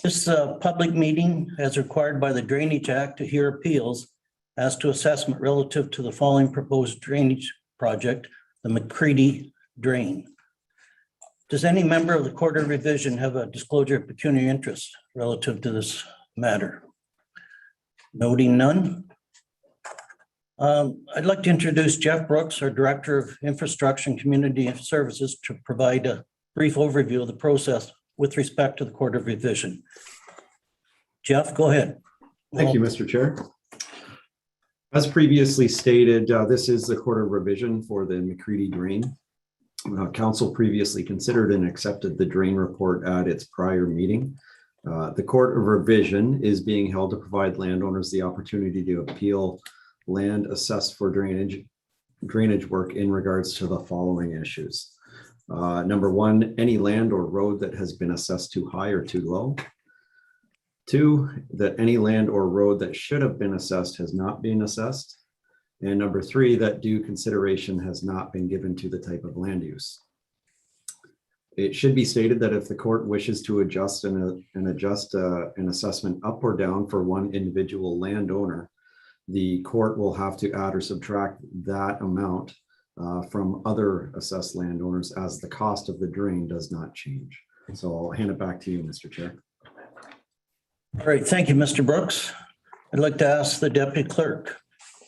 This is a public meeting as required by the Drainage Act to hear appeals as to assessment relative to the following proposed drainage project, the McCredie Drain. Does any member of the Court of Revision have a disclosure of pecuniary interest relative to this matter? Noting none. I'd like to introduce Jeff Brooks, our Director of Infrastructure and Community Services, to provide a brief overview of the process with respect to the Court of Revision. Jeff, go ahead. Thank you, Mr. Chair. As previously stated, this is the Court of Revision for the McCredie Drain. Council previously considered and accepted the drain report at its prior meeting. The Court of Revision is being held to provide landowners the opportunity to appeal land assessed for drainage work in regards to the following issues. Number one, any land or road that has been assessed too high or too low. Two, that any land or road that should have been assessed has not been assessed. And number three, that due consideration has not been given to the type of land use. It should be stated that if the court wishes to adjust an assessment up or down for one individual landowner, the court will have to add or subtract that amount from other assessed landowners as the cost of the drain does not change. So I'll hand it back to you, Mr. Chair. All right, thank you, Mr. Brooks. I'd like to ask the Deputy Clerk,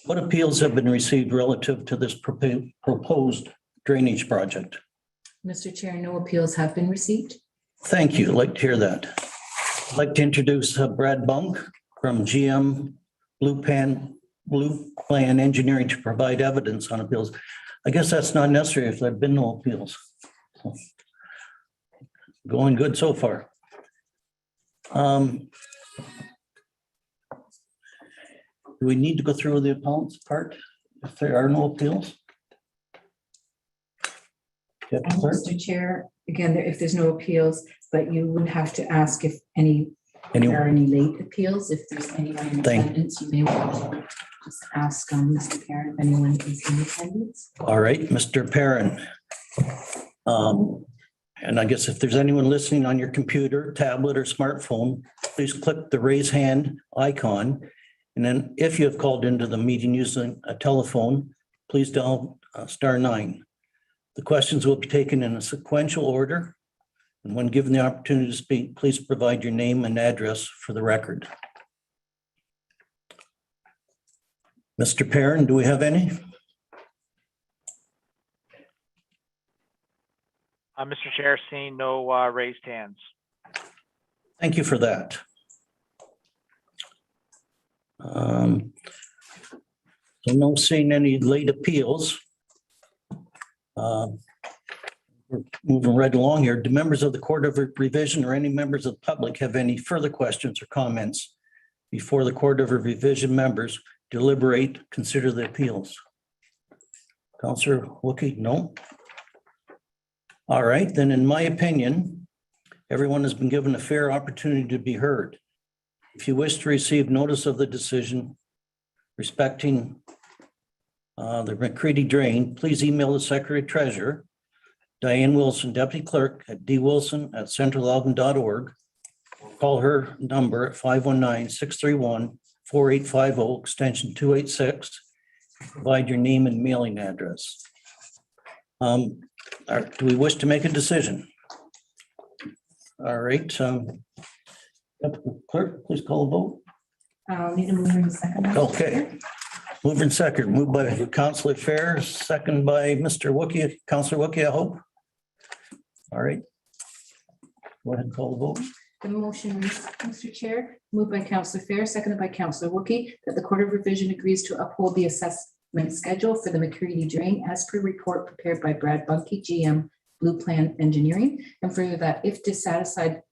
what appeals have been received relative to this proposed drainage project? Mr. Chair, no appeals have been received. Thank you. I'd like to hear that. I'd like to introduce Brad Bunk from GM Blue Plan Engineering to provide evidence on appeals. I guess that's not necessary if there have been no appeals. Going good so far. Do we need to go through the appellant's part if there are no appeals? Mr. Chair, again, if there's no appeals, but you would have to ask if there are any late appeals. If there's anyone in attendance, you may want to just ask Mr. Perrin if anyone is in attendance. All right, Mr. Perrin. And I guess if there's anyone listening on your computer, tablet, or smartphone, please click the raise hand icon. And then if you have called into the meeting using a telephone, please dial *9. The questions will be taken in a sequential order. And when given the opportunity to speak, please provide your name and address for the record. Mr. Perrin, do we have any? Mr. Chair, seeing no raised hands. Thank you for that. So no seeing any late appeals. We're moving right along here. Do members of the Court of Revision or any members of the public have any further questions or comments before the Court of Revision members deliberate, consider the appeals? Councillor Wookie, no? All right, then in my opinion, everyone has been given a fair opportunity to be heard. If you wish to receive notice of the decision respecting the McCredie Drain, please email the Secretary Treasurer, Diane Wilson, Deputy Clerk at dwilson@centralalvin.org. Call her number at 519-631-4850, extension 286. Provide your name and mailing address. Do we wish to make a decision? All right. Clerk, please call the vote. Need a mover and second. Okay. Mover and second, moved by Councillor Fair, second by Mr. Wookie, Councillor Wookie, I hope. All right. Go ahead and call the vote. The motion reads, Mr. Chair, moved by Councillor Fair, seconded by Councillor Wookie, that the Court of Revision agrees to uphold the assessment schedule for the McCredie Drain as per report prepared by Brad Bunke, GM Blue Plan Engineering, and further that if dissatisfied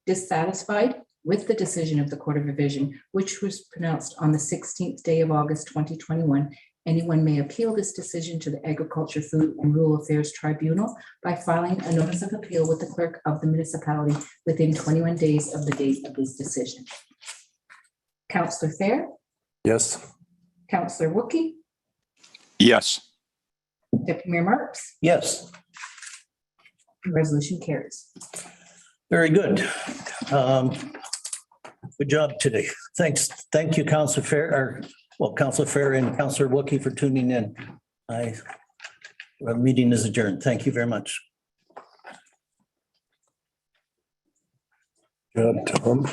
with the decision of the Court of Revision, which was pronounced on the 16th day of August 2021, anyone may appeal this decision to the Agriculture, Food and Rural Affairs Tribunal by filing a notice of appeal with the clerk of the municipality within 21 days of the date of this decision. Councillor Fair? Yes. Councillor Wookie? Yes. Deputy Mayor Marks? Yes. The resolution carries. Very good. Good job today. Thanks. Thank you, Councilor Fair, Councilor Fair and Councilor Wookie for tuning in. Our meeting is adjourned. Thank you very much. Good, Tom.